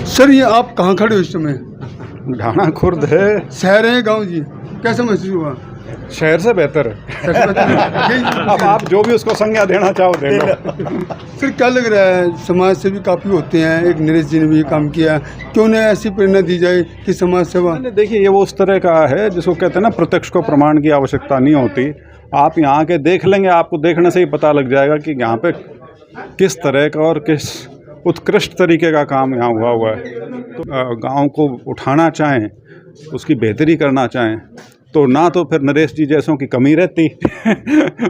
Sir ये आप कहाँ खड़े हो इस समय? ढाणा खुर्द है। शहर है गांव जी, कैसा महसूस हुआ? शहर से बेहतर है। अब आप जो भी उसको संज्ञा देना चाहो दे लो। सर क्या लग रहा है, समाज सेवी काफ़ी होते हैं, एक नरेश जी ने भी ये काम किया, क्यों न ऐसी प्रेरणा दी जाए कि समाज सेवा? देखिए ये वो उस तरह का है जिसको कहते हैं ना, प्रत्यक्ष को प्रमाण की आवश्यकता नहीं होती। आप यहाँ के देख लेंगे, आपको देखने से ही पता लग जाएगा कि यहाँ पे किस तरह का और किस उत्कृष्ट तरीके का काम यहाँ हुआ है। तो गाँव को उठाना चाहें, उसकी बेहतरी करना चाहें, तो ना तो फिर नरेश जी जैसों की कमी रहती।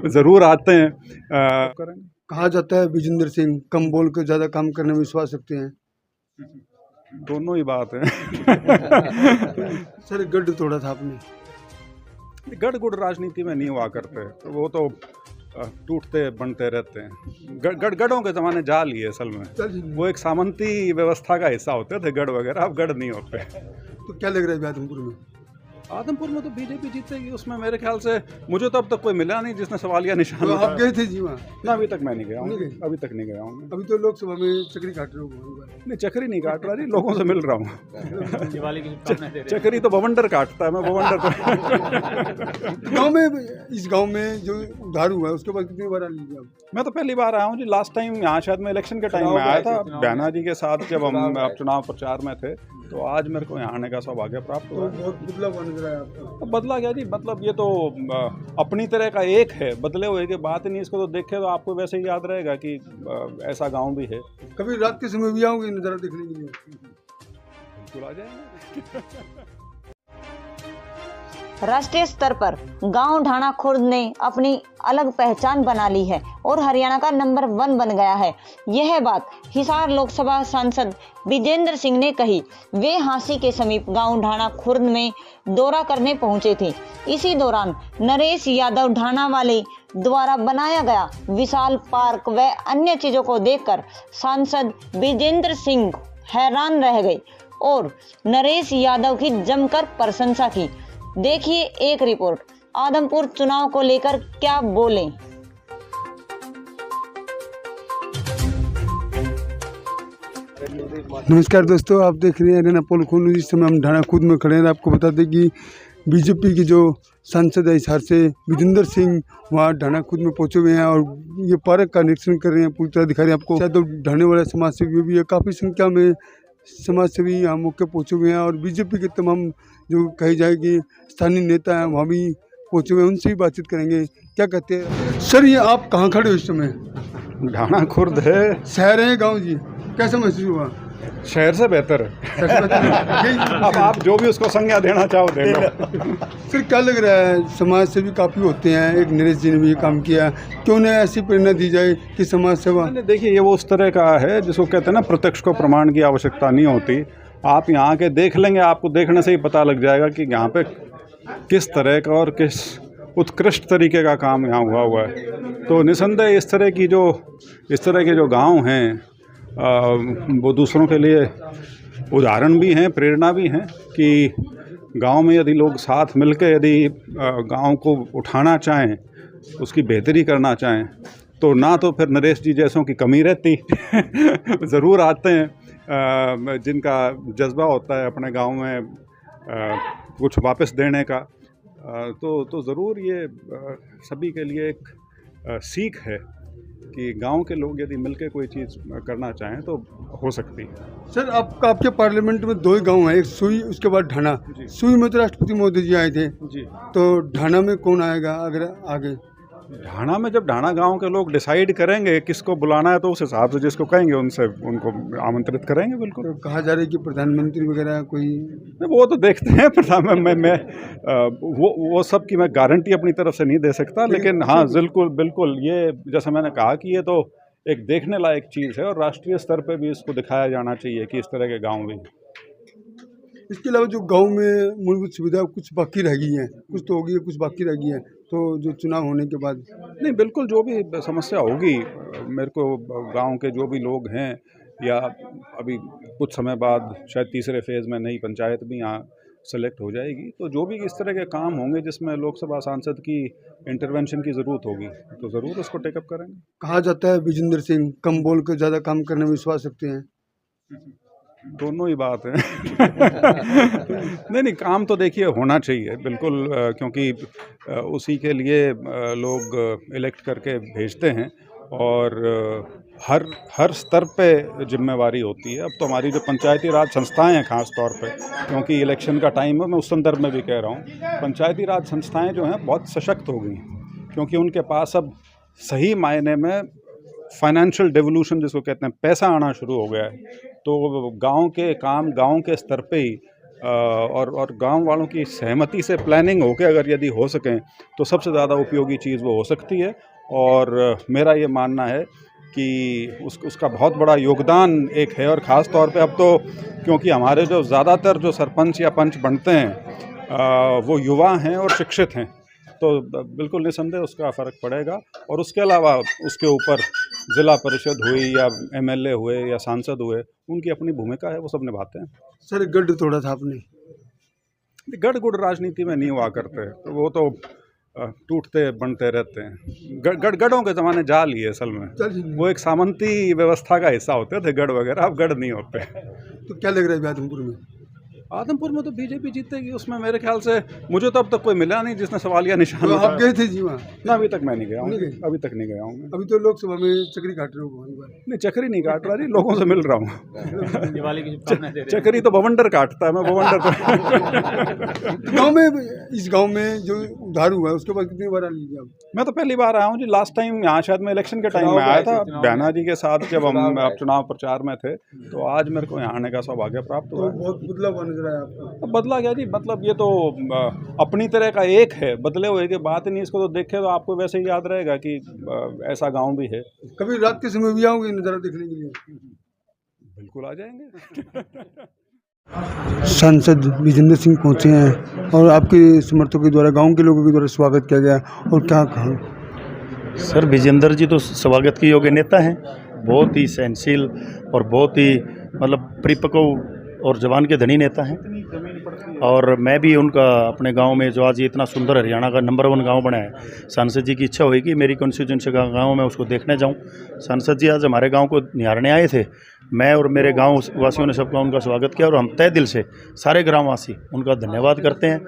ज़रूर आते हैं। कहा जाता है विजेंद्र सिंह कम बोल कर ज़्यादा काम करने में विश्वास रखते हैं। दोनों ही बात है। सर गढ़ तोड़ा था आपने, गढ़ गुड़ राजनीति में नहीं हुआ करते, तो वो तो टूटते बनते रहते हैं। गढ़ों के ज़माने जाल ही है असल में, वो एक सामंती व्यवस्था का हिस्सा होते थे गढ़ वगैरह, अब गढ़ नहीं होते। तो क्या लग रहा है आदमपुर में? आदमपुर में तो बीजेपी जीतेगी, उसमें मेरे ख्याल से मुझे तो अब तक कोई मिला नहीं जिसने सवालिया निशान तो आप गए थे जी वहाँ? ना, अभी तक मैं नहीं गया हूँ। अभी तक नहीं गया हूँ मैं। अभी तो लोकसभा में चक्री काट रहे हो? नहीं, चक्री नहीं काट रहा जी, लोगों से मिल रहा हूँ। चक्री तो बवंडर काटता है, मैं बवंडर गाँव में, इस गाँव में जो उधार हुआ है उसके बाद कितनी बार आ लीजिए आप? मैं तो पहली बार आया हूँ जी। लास्ट टाइम यहाँ शायद मैं इलेक्शन के टाइम में आया था, बहना जी के साथ, जब हम चुनाव प्रचार में थे। तो आज मेरे को यहाँ आने का सौभाग्य प्राप्त हुआ। बहुत बदलाव नजर आया आपका। तो बदला क्या जी, मतलब ये तो अपनी तरह का एक है, बदले हुए की बात ही नहीं। इसको तो देखे तो आपको वैसे ही याद रहेगा कि ऐसा गांव भी है। कभी रात के समय भी आओगे नज़ारा देखने के लिए? बिल्कुल आ जाएंगे। राष्ट्रीय स्तर पर गांव ढाणा खुर्द ने अपनी अलग पहचान बना ली है और हरियाणा का नंबर 1 बन गया है। यह बात हिसार लोकसभा सांसद विजेंद्र सिंह ने कही। वे हांसी के समीप गांव ढाणा खुर्द में दौरा करने पहुंचे थे। इसी दौरान नरेश यादव ढाणा वाले द्वारा बनाया गया विशाल पार्क व अन्य चीजों को देखकर सांसद विजेंद्र सिंह हैरान रह गए और नरेश यादव की जमकर प्रशंसा की। देखिए एक रिपोर्ट, आदमपुर चुनाव को लेकर क्या बोले। नमस्कार दोस्तों, आप देख रहे हैं रेना पोल खून। इस समय हम ढाणा खुर्द में खड़े हैं। आपको बता दें कि बीजेपी की जो सांसद है हिसार से विजेंद्र सिंह वहाँ ढाणा खुर्द में पहुंचे हुए हैं और ये पार्क का निरीक्षण कर रहे हैं। पूरी तरह दिखा रहे हैं आपको। शायद तो ढाणे वाले समाज सेवी भी है, काफ़ी संख्या में समाज सेवी यहाँ मौके पहुँचे हुए हैं और बीजेपी के तमाम जो कही जाए कि स्थानीय नेता हैं वहाँ भी पहुँचे हुए हैं। उनसे भी बातचीत करेंगे, क्या कहते हैं। सर ये आप कहाँ खड़े हो इस समय? ढाणा खुर्द है। शहर है गाँव जी, कैसा महसूस हुआ? शहर से बेहतर है। अब आप जो भी उसको संज्ञा देना चाहो दे लो। सर क्या लग रहा है, समाज सेवी काफ़ी होते हैं, एक नरेश जी ने भी ये काम किया, क्यों न ऐसी प्रेरणा दी जाए कि समाज सेवा? देखिए ये वो उस तरह का है जिसको कहते हैं ना, प्रत्यक्ष को प्रमाण की आवश्यकता नहीं होती। आप यहाँ के देख लेंगे, आपको देखने से ही पता लग जाएगा कि यहाँ पे किस तरह का और किस उत्कृष्ट तरीके का काम यहाँ हुआ है। तो निसंदेह इस तरह के जो गांव हैं वो दूसरों के लिए उदाहरण भी हैं, प्रेरणा भी हैं कि गांव में यदि लोग साथ मिलकर यदि गांव को उठाना चाहें, उसकी बेहतरी करना चाहें, तो ना तो फिर नरेश जी जैसों की कमी रहती। ज़रूर आते हैं जिनका जज्बा होता है अपने गांव में कुछ वापस देने का। तो ज़रूर ये सभी के लिए एक सीख है कि गांव के लोग यदि मिलकर कोई चीज़ करना चाहें तो हो सकती है। सर आपके पार्लियामेंट में 2 ही गांव हैं, एक सुई उसके बाद ढाणा। सुई में तो राष्ट्रपति मोदी जी आए थे जी, तो ढाणा में कौन आएगा अगर आगे? ढाणा में जब ढाणा गांव के लोग डिसाइड करेंगे किसको बुलाना है, तो उस हिसाब से जिसको कहेंगे उनको आमंत्रित करेंगे। बिल्कुल। तो कहा जा रहा है कि प्रधानमंत्री वगैरह कोई? वो तो देखते हैं। वो सब की मैं गारंटी अपनी तरफ से नहीं दे सकता, लेकिन हाँ बिल्कुल ये जैसा मैंने कहा कि ये तो एक देखने लायक चीज़ है और राष्ट्रीय स्तर पे भी इसको दिखाया जाना चाहिए कि इस तरह के गाँव भी। इसके अलावा जो गांव में मूलभूत सुविधा कुछ बाकी रह गई हैं, कुछ तो होगी, कुछ बाकी रह गई है, तो जो चुनाव होने के बाद? नहीं, बिल्कुल जो भी समस्या होगी, मेरे को गांव के जो भी लोग हैं, या अभी कुछ समय बाद शायद तीसरे फेज़ में नई पंचायत भी यहाँ सेलेक्ट हो जाएगी, तो जो भी इस तरह के काम होंगे जिसमें लोकसभा सांसद की इंटरवेंशन की ज़रूरत होगी, तो ज़रूर उसको टेकअप करेंगे। कहा जाता है विजेंद्र सिंह कम बोल कर ज़्यादा काम करने में विश्वास रखते हैं। दोनों ही बात है। नहीं, काम तो देखिए होना चाहिए बिल्कुल, क्योंकि उसी के लिए लोग इलेक्ट करके भेजते हैं, और हर स्तर पे जिम्मेवारी होती है। अब तो हमारी जो पंचायती राज संस्थाएं हैं ख़ास तौर पे, क्योंकि इलेक्शन का टाइम है, मैं उस संदर्भ में भी कह रहा हूँ, पंचायती राज संस्थाएं जो हैं बहुत सशक्त हो गई हैं, क्योंकि उनके पास अब सही मायने में फाइनेंशियल डेवोल्यूशन जिसको कहते हैं, पैसा आना शुरू हो गया है। तो गांव के काम गांव के स्तर पे ही और गांव वालों की सहमति से प्लानिंग होकर अगर यदि हो सकें तो सबसे ज़्यादा उपयोगी चीज़ वो हो सकती है। और मेरा ये मानना है कि उसका बहुत बड़ा योगदान एक है, और ख़ास तौर पे अब तो क्योंकि हमारे जो ज़्यादातर जो सरपंच या पंच बनते हैं वो युवा हैं और शिक्षित हैं, तो बिल्कुल निसंदेह उसका फ़र्क पड़ेगा। और उसके अलावा उसके ऊपर ज़िला परिषद हुई या एमएलए हुए या सांसद हुए, उनकी अपनी भूमिका है, वो सब निभाते हैं। सर गढ़ तोड़ा था आपने। गढ़ गुड़ राजनीति में नहीं हुआ करते, तो वो तो टूटते बनते रहते हैं। गढ़ों के ज़माने जाल ही है असल में, वो एक सामंती व्यवस्था का हिस्सा होते थे गढ़ वगैरह, अब गढ़ नहीं होते। तो क्या लग रहा है आदमपुर में? आदमपुर में तो बीजेपी जीतेगी, उसमें मेरे ख्याल से मुझे तो अब तक कोई मिला नहीं जिसने सवालिया निशान तो आप गए थे जी वहाँ? ना, अभी तक मैं नहीं गया हूँ, नहीं गए? अभी तक नहीं गया हूँ मैं। अभी तो लोकसभा में चक्री काट रहे हो भगवान पर। नहीं, चक्री नहीं काट रहा जी, लोगों से मिल रहा हूँ। दिवाली की शुभकामनाएं दे रहे हैं। चक्री तो बवंडर काटता है, मैं बवंडर तो गाँव में, इस गाँव में जो उधार हुआ है उसके बाद कितनी बार आ लीजिए आप? मैं तो पहली बार आया हूँ जी। लास्ट टाइम यहाँ शायद मैं इलेक्शन के टाइम में आया था बहना जी के साथ, जब हम चुनाव प्रचार में थे, तो आज मेरे को यहाँ आने का सौभाग्य प्राप्त हुआ है। बहुत बदलाव नजर आया आपको? बदला क्या जी, मतलब ये तो अपनी तरह का एक है, बदले हुए की बात ही नहीं। इसको तो देखे तो आपको वैसे ही याद रहेगा कि ऐसा गांव भी है। कभी रात के समय भी आओगे नज़ारा देखने के लिए? बिल्कुल आ जाएंगे। सांसद विजेंद्र सिंह पहुंचे हैं और आपके समर्थकों के द्वारा, गांव के लोगों के द्वारा स्वागत किया गया, और क्या कहा? सर विजेंद्र जी तो स्वागत के योग्य नेता हैं, बहुत ही सहनशील और बहुत ही मतलब परिपक्व और जवान के धनी नेता हैं। और मैं भी उनका अपने गांव में, जो आज ये इतना सुंदर हरियाणा का नंबर 1 गांव बना है, सांसद जी की इच्छा हुई कि मेरी कॉन्स्टिट्यूंसी का गांव में उसको देखने जाऊं। सांसद जी आज हमारे गांव को निहारने आए थे। मैं और मेरे गांव वासियों ने सबका उनका स्वागत किया, और हम तय दिल से सारे ग्रामवासी उनका धन्यवाद करते हैं।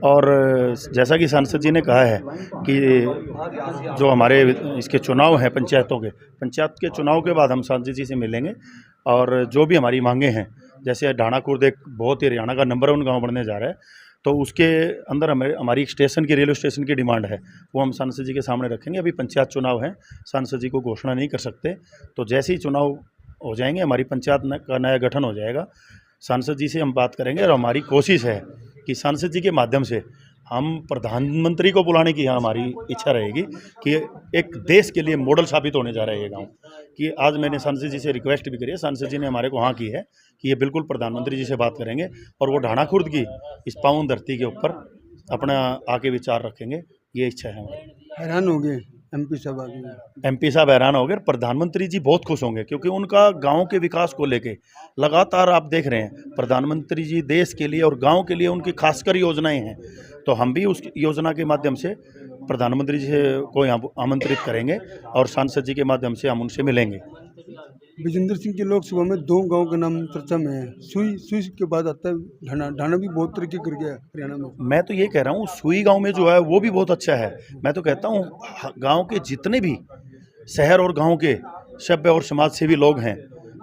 और जैसा कि सांसद जी ने कहा है कि जो हमारे इसके चुनाव हैं पंचायत के चुनाव के बाद हम सांसद जी से मिलेंगे, और जो भी हमारी मांगे हैं, जैसे ढाणा खुर्द एक बहुत ही हरियाणा का नंबर 1 गांव बनने जा रहा है, तो उसके अंदर हमारी एक स्टेशन की, रेलवे स्टेशन की डिमांड है, वो हम सांसद जी के सामने रखेंगे। अभी पंचायत चुनाव है, सांसद जी को घोषणा नहीं कर सकते, तो जैसे ही चुनाव हो जाएंगे, हमारी पंचायत का नया गठन हो जाएगा, सांसद जी से हम बात करेंगे। और हमारी कोशिश है कि सांसद जी के माध्यम से हम प्रधानमंत्री को बुलाने की यहाँ हमारी इच्छा रहेगी कि एक देश के लिए मॉडल साबित होने जा रहा है ये गाँव। कि आज मैंने सांसद जी से रिक्वेस्ट भी करी है, सांसद जी ने हमारे को हाँ की है कि ये बिल्कुल प्रधानमंत्री जी से बात करेंगे, और वो ढाणा खुर्द की इस पावन धरती के ऊपर अपना आके विचार रखेंगे, ये इच्छा है हमारी। हैरान हो गए एमपी साहब आ गए? एमपी साहब हैरान हो गए, प्रधानमंत्री जी बहुत खुश होंगे, क्योंकि उनका गांव के विकास को लेके लगातार आप देख रहे हैं, प्रधानमंत्री जी देश के लिए और गांव के लिए उनकी खासकर योजनाएं हैं। तो हम भी उस योजना के माध्यम से प्रधानमंत्री जी को यहाँ आमंत्रित करेंगे, और सांसद जी के माध्यम से हम उनसे मिलेंगे। विजेंद्र सिंह के लोकसभा में 2 गांव का नाम चर्चा में है। सुई के बाद आता है ढाणा। ढाणा भी बहुत तरक्की कर गया है हरियाणा में। मैं तो ये कह रहा हूँ, सुई गांव में जो है वो भी बहुत अच्छा है। मैं तो कहता हूँ गांव के जितने भी शहर और गांव के सभ्य और समाज सेवी लोग हैं,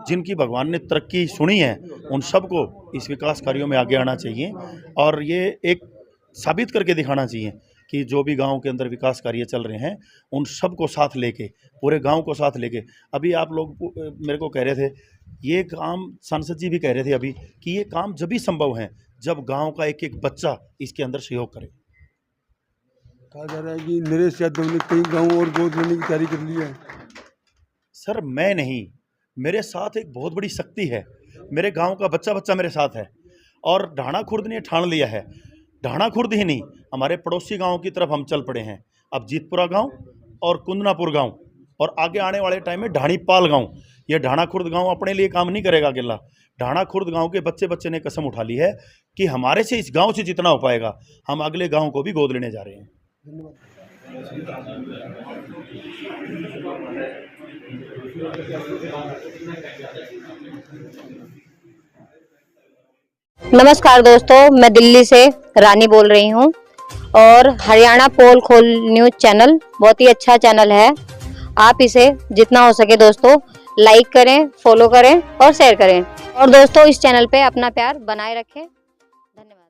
जिनकी भगवान ने तरक्की सुनी है, उन सबको इस विकास कार्यों में आगे आना चाहिए, और ये एक साबित करके दिखाना चाहिए कि जो भी गांव के अंदर विकास कार्य चल रहे हैं, उन सबको साथ लेके, पूरे गांव को साथ लेके। अभी आप लोग मेरे को कह रहे थे, ये काम सांसद जी भी कह रहे थे अभी, कि ये काम जब भी संभव है जब गांव का एक एक बच्चा इसके अंदर सहयोग करे। कहा जा रहा है कि नरेश यादव ने कई गाँव और गोद लेने की तैयारी कर ली है। सर मैं नहीं, मेरे साथ एक बहुत बड़ी शक्ति है, मेरे गांव का बच्चा बच्चा मेरे साथ है, और ढाणा खुर्द ने ठान लिया है। ढाणा खुर्द ही नहीं, हमारे पड़ोसी गांव की तरफ हम चल पड़े हैं। अब जीतपुरा गांव और कुंदनापुर गांव, और आगे आने वाले टाइम में ढाणीपाल गांव। ये ढाणा खुर्द गांव अपने लिए काम नहीं करेगा अकेला। ढाणा खुर्द गांव के बच्चे बच्चे ने कसम उठा ली है कि हमारे से इस गांव से जितना हो पाएगा, हम अगले गांव को भी गोद लेने जा रहे हैं। नमस्कार दोस्तों, मैं दिल्ली से रानी बोल रही हूँ और हरियाणा पोल खोल न्यूज़ चैनल बहुत ही अच्छा चैनल है। आप इसे जितना हो सके दोस्तों लाइक करें, फॉलो करें और शेयर करें और दोस्तों इस चैनल पे अपना प्यार बनाए रखें। धन्यवाद।